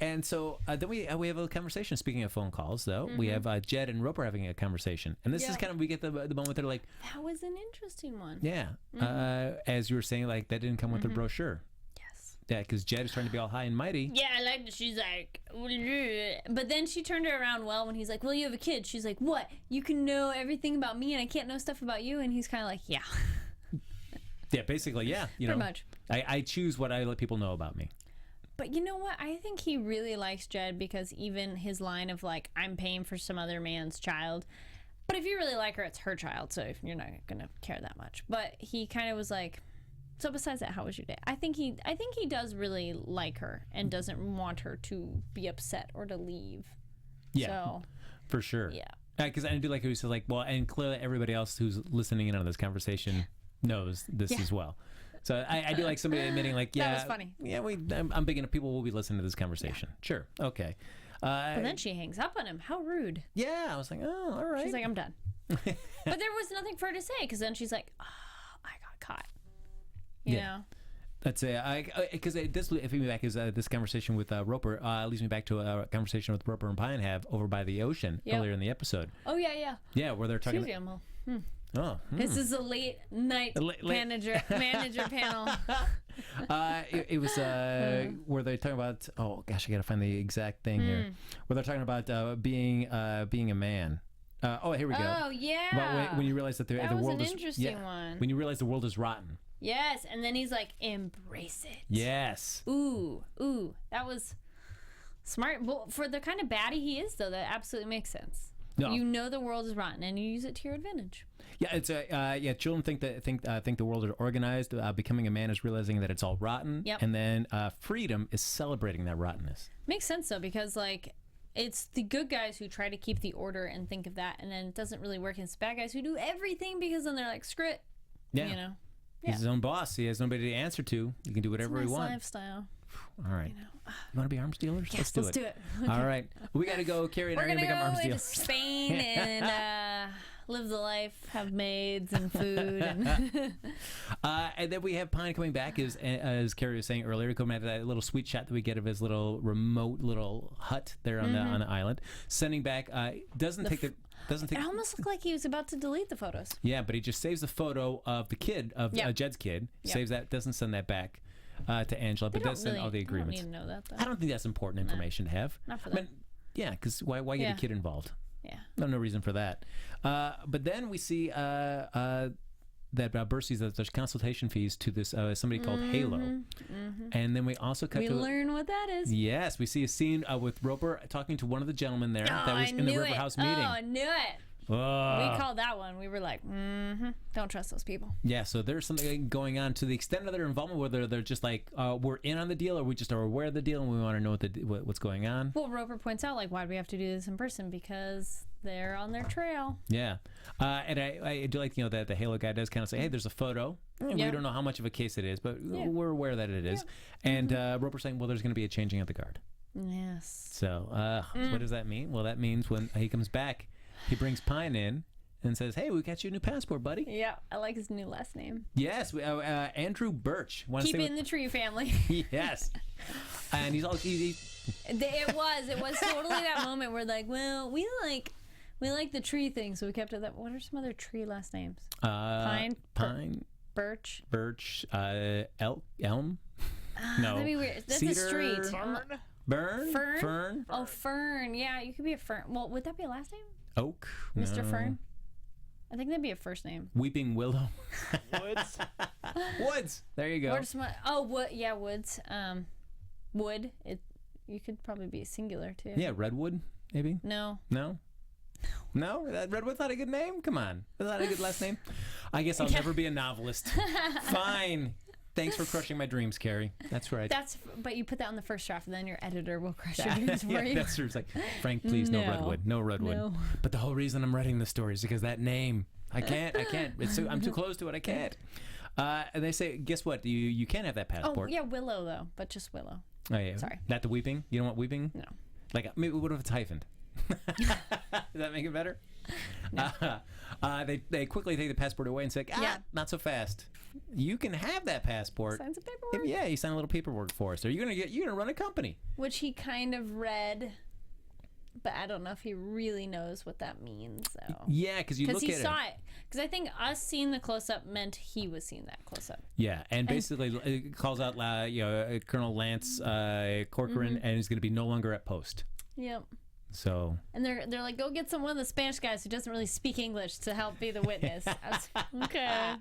And so then we have a conversation. Speaking of phone calls, though, we have Jed and Roper having a conversation, and this is kind of we get the moment they're like, that was an interesting one. Yeah, as you were saying, like that didn't come with the brochure. Yes. Yeah, because Jed is trying to be all high and mighty. Yeah, I like that. She's like, but then she turned her around well when he's like, well, you have a kid. She's like, what? You can know everything about me, and I can't know stuff about you. And he's kind of like, yeah. Yeah, basically, yeah. Pretty much. I choose what I let people know about me. But you know what? I think he really likes Jed because even his line of like, I'm paying for some other man's child. But if you really like her, it's her child. So you're not going to care that much. But he kind of was like, so besides that, how was your day? I think he does really like her and doesn't want her to be upset or to leave. Yeah, so, for sure. Yeah. Because I do like how he says like, well, and clearly everybody else who's listening in on this conversation knows this as well. So I do like somebody admitting like, yeah, that was funny. Yeah, I'm big enough. People will be listening to this conversation. Yeah. Sure, okay. But then she hangs up on him. How rude. Yeah, I was like, oh, all right. She's like, I'm done. But there was nothing for her to say because then she's like, oh, I got caught. You know. That's it. Because this leads me back is this conversation with Roper leads me back to a conversation with Roper and Pine have over by the ocean earlier in the episode. Oh yeah. Yeah, where they're talking. This is a late night manager panel. It was where they're talking about. Oh gosh, I gotta find the exact thing here. Where they're talking about being a man. Here we go. Oh yeah. About when you realize that the world is. That was an interesting one. When you realize the world is rotten. Yes, and then he's like, embrace it. Yes. Ooh, that was. Smart. Well, for the kind of baddie he is, though, that absolutely makes sense. No. You know the world is rotten, and you use it to your advantage. Yeah, it's children think the world is organized. Becoming a man is realizing that it's all rotten. Yep. And then freedom is celebrating that rottenness. Makes sense, though, because, like, it's the good guys who try to keep the order and think of that, and then it doesn't really work. And it's bad guys who do everything because then they're like, screw it. Yeah. You know? He's his own boss. He has nobody to answer to. He can do whatever it's a nice he wants. lifestyle. All right. You know? You want to be arms dealers? Yes, let's do it. All right. We got to go. Carrie and I We're are going to become arms go into dealers. Spain and live the life, have maids and food. And then we have Pine coming back, as Carrie was saying earlier, coming out of that little sweet shot that we get of his little remote little hut there on the island. Sending back, doesn't take. It almost looked like he was about to delete the photos. Yeah, but he just saves the photo of the kid, of Jed's kid. Yep. Saves that, doesn't send that back to Angela, but does send all the agreements. I don't need to know that, though. I don't think that's important information to have. Not for them. Yeah, because why get a kid involved? Yeah. No reason for that. But then we see that Burr sees that there's consultation fees to this somebody called Halo. And then we also cut we learn what that is. Yes, we see a scene with Roper talking to one of the gentlemen there that was I in the knew River it. House meeting. Oh, I knew it. We called that one. We were like, don't trust those people. Yeah, so there's something going on to the extent of their involvement, whether they're just like, we're in on the deal, or we just are aware of the deal and we want to know what's going on. Well, Roper points out, like, why do we have to do this in person? Because they're on their trail. Yeah. And I do like, that the Halo guy does kind of say, hey, there's a photo. We don't know how much of a case it is, but we're aware that it is. And Roper's saying, well, there's going to be a changing of the guard. Yes. So what does that mean? Well, that means when he comes back, he brings Pine in and says, hey, we got you a new passport, buddy. Yeah, I like his new last name. Yes, Andrew Birch. Keep it in the tree family. Yes. And he's all... It was totally that moment where, like, well, we like the tree thing, so we kept it that. What are some other tree last names? Pine. Birch. Elm. No. That'd be weird. That's Cedar, a street. Fern. Oh, Fern. Yeah, you could be a Fern. Well, would that be a last name? Oak. Mr. No. Fern. I think that'd be a first name. Weeping Willow. Woods. Woods. There you go. Wood. Yeah, Woods. Wood. You could probably be a singular too. Yeah, Redwood. Maybe. No. Redwood's not a good name. Come on, that's not a good last name. I guess I'll never be a novelist. Fine. Thanks for crushing my dreams, Kari. That's right. But you put that on the first draft, and then your editor will crush your dreams for you. That's true. It's like, Frank, please, no Redwood. No. But the whole reason I'm writing the story is because that name. I can't. I'm too close to it. I can't. And they say, guess what? You can't have that passport. Oh, yeah, Willow, though. But just Willow. Oh, yeah. Sorry. Not the weeping? You don't want weeping? No. Like, maybe what if it's hyphened? Does that make it better? No. They quickly take the passport away and say, not so fast. You can have that passport. Sign some paperwork. Yeah, you sign a little paperwork for us. Or you're gonna run a company. Which he kind of read, but I don't know if he really knows what that means, though. Yeah, because you look at it. Because he saw it. Because I think us seeing the close-up meant he was seeing that close-up. Yeah, and basically it calls out Colonel Lance Corkoran, and he's going to be no longer at post. Yep. So. And they're like, go get one of the Spanish guys who doesn't really speak English to help be the witness. Okay.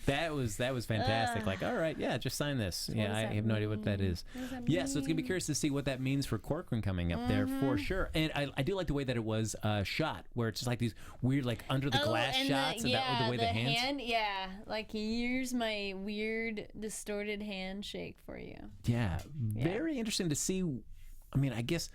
That was fantastic. Like, all right, yeah, just sign this. Yeah, I have no idea what that is. Yeah, so it's gonna be curious to see what that means for Corcoran coming up there for sure. And I do like the way that it was shot, where it's just like these weird, like under the glass shots, and that the way the hands. Like here's my weird distorted handshake for you. Yeah, very interesting to see. I mean, I guess.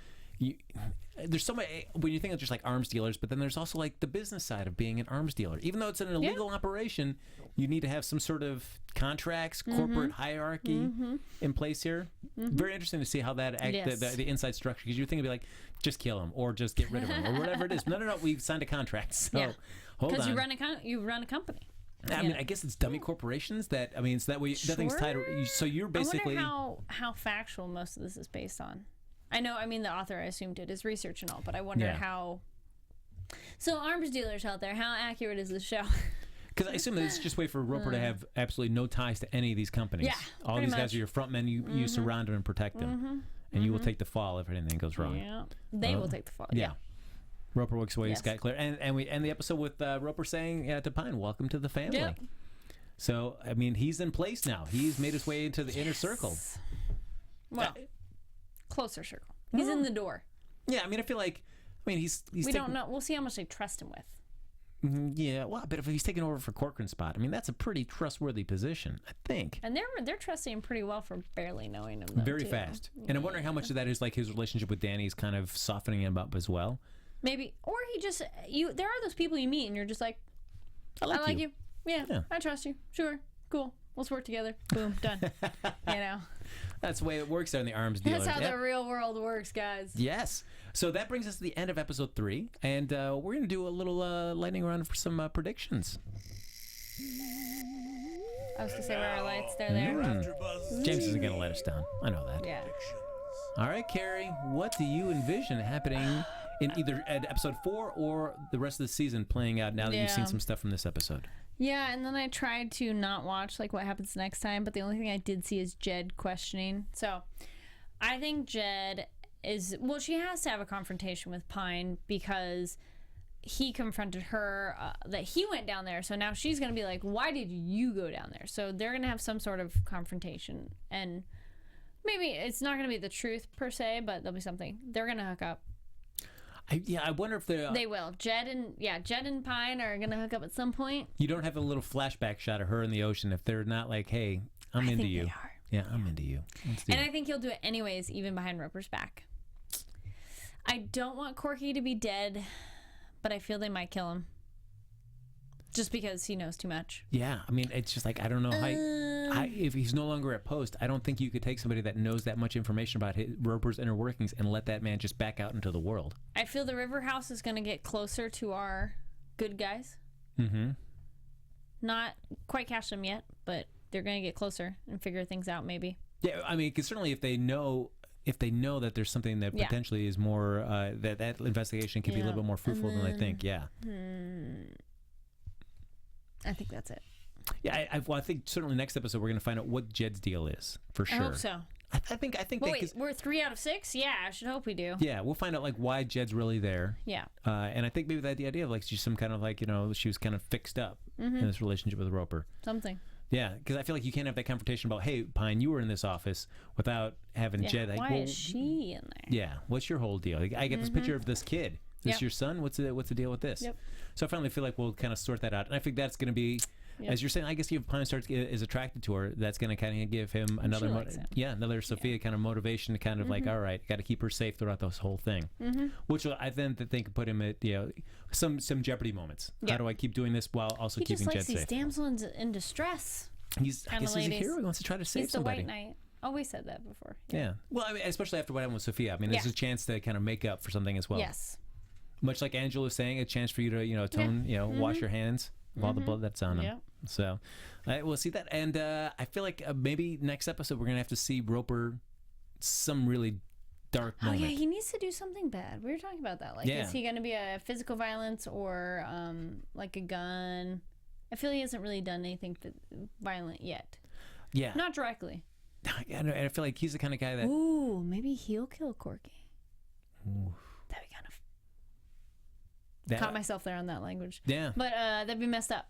There's so many when you think of just like arms dealers, but then there's also like the business side of being an arms dealer. Even though it's an illegal operation, you need to have some sort of contracts, corporate hierarchy in place here. Very interesting to see how that the inside structure, because you think it'd be like just kill him or just get rid of him or whatever it is. No, we've signed a contract. So hold on. Because you run a company. I mean, I guess it's dummy corporations that. I mean, it's that way. Nothing's tied. So you're basically. I wonder how factual most of this is based on. I know, I mean, the author, I assume, did his research and all, but I wonder how... So, arms dealers out there, how accurate is this show? Because I assume that it's just a way for Roper to have absolutely no ties to any of these companies. Yeah, all these guys are your front men. You surround them and protect them. And you will take the fall if anything goes wrong. Yeah, they will take the fall. Yeah. Roper walks away, Scott clear. And we end the episode with Roper saying to Pine, welcome to the family. Yep. So, I mean, he's in place now. He's made his way into the inner circle. Well... Closer circle. He's in the door. Yeah, I mean, I feel like, he's We don't know. We'll see how much they trust him with. Yeah, well, but if he's taking over for Corcoran's spot, that's a pretty trustworthy position, I think. And they're trusting him pretty well for barely knowing him, though, Very too. fast. And I'm wondering how much of that is like his relationship with Danny is kind of softening him up as well. Maybe. Or he just, there are those people you meet and you're just like, I like you. Yeah, I trust you. Sure. Cool. Let's work together. Boom. Done. That's the way it works there in the arms dealer. That's how the real world works, guys. Yes. So that brings us to the end of episode 3. And we're going to do a little lightning round for some predictions. I was going to say, where are our lights? They're there. James isn't going to let us down. I know that. Yeah. All right, Kari, what do you envision happening in either episode 4 or the rest of the season playing out now that you've seen some stuff from this episode? Yeah, and then I tried to not watch like what happens next time, but the only thing I did see is Jed questioning. So I think Jed is, well, she has to have a confrontation with Pine because he confronted her that he went down there. So now she's going to be like, why did you go down there? So they're going to have some sort of confrontation, and maybe it's not going to be the truth per se, but there'll be something. They're going to hook up. I wonder if they will. Jed and Pine are gonna hook up at some point. You don't have a little flashback shot of her in the ocean if they're not like, hey, I'm into you. They are. Yeah, I'm into you. And I think he'll do it anyways, even behind Roper's back. I don't want Corky to be dead, but I feel they might kill him. Just because he knows too much. Yeah, it's just like, I don't know how. If he's no longer at post, I don't think you could take somebody that knows that much information about Roper's inner workings and let that man just back out into the world. I feel the River House is going to get closer to our good guys. Mm-hmm. Not quite catch them yet, but they're going to get closer and figure things out maybe. Yeah, because certainly if they know that there's something that potentially is more, that investigation can be a little bit more fruitful than they think, I think that's it. Yeah, I think certainly next episode we're going to find out what Jed's deal is for sure. I hope so. I think. Wait, we're 3 out of 6. Yeah, I should hope we do. Yeah, we'll find out like why Jed's really there. Yeah. And I think maybe that the idea of like she's some kind of like she was kind of fixed up in this relationship with Roper. Something. Yeah, because I feel like you can't have that confrontation about, hey, Pine, you were in this office without having Jed. Like, why is she in there? Yeah, what's your whole deal? I get this picture of this kid. Is this your son? What's the deal with this? Yep. So I finally feel like we'll kind of sort that out, and I think that's going to be. Yep. As you're saying, I guess if Pine is attracted to her, that's going to kind of give him another, another Sophia kind of motivation to kind of like, all right, got to keep her safe throughout this whole thing, which I then think could put him at some jeopardy moments. Yep. How do I keep doing this while also keeping Jed safe? He just likes these damsels in distress. I guess he's a hero. He wants to try to save somebody. He's the White Knight. Oh, we said that before. Yeah. Well, especially after what happened with Sophia. There's a chance to kind of make up for something as well. Yes. Much like Angela was saying, a chance for you to atone, wash your hands of all the blood that's on them. Yeah. So, we'll see that. And I feel like maybe next episode we're going to have to see Roper some really dark moment. Oh, yeah, he needs to do something bad. We were talking about that. Like, is he going to be a physical violence or like a gun? I feel he hasn't really done anything violent yet. Yeah. Not directly. And I feel like he's the kind of guy that... Ooh, maybe he'll kill Corky. Ooh. That'd be kind of... Caught myself there on that language. Yeah. But that'd be messed up.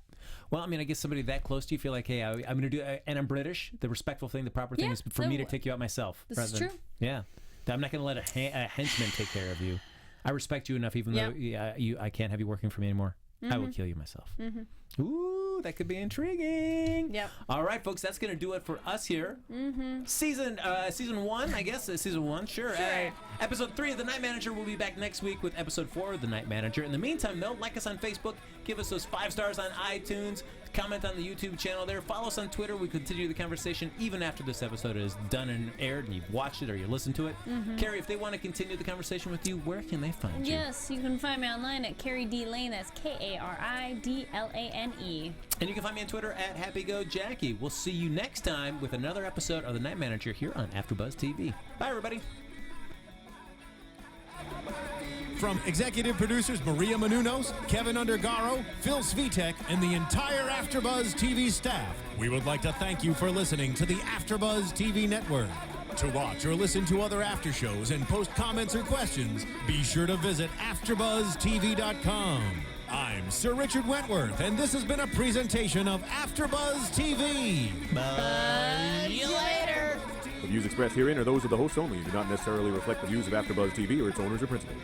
Well, I guess somebody that close to you feel like, hey, I'm going to do, and I'm British. The respectful thing, the proper thing is for me to take you out myself. This is true. Yeah. I'm not going to let a henchman take care of you. I respect you enough, even though I can't have you working for me anymore. I will kill you myself. Ooh, that could be intriguing. Yep. All right, folks, that's going to do it for us here. Season 1, I guess. Season 1, sure. Episode 3 of The Night Manager will be back next week with episode 4 of The Night Manager. In the meantime, though, like us on Facebook, give us those 5 stars on iTunes, comment on the YouTube channel there, follow us on Twitter. We continue the conversation even after this episode is done and aired and you've watched it or you listened to it. Kari, if they want to continue the conversation with you, where can they find you? Yes, you can find me online at Kari D. Lane. That's KARIDLANE. And you can find me on Twitter at HappyGoJackie. We'll see you next time with another episode of The Night Manager here on AfterBuzz TV. Bye, everybody. From executive producers Maria Menounos, Kevin Undergaro, Phil Svitek, and the entire AfterBuzz TV staff, we would like to thank you for listening to the AfterBuzz TV network. To watch or listen to other after shows and post comments or questions, be sure to visit AfterBuzzTV.com. I'm Sir Richard Wentworth, and this has been a presentation of AfterBuzz TV. Buzz you later. views expressed herein are those of the hosts only and do not necessarily reflect the views of AfterBuzz TV or its owners or principals.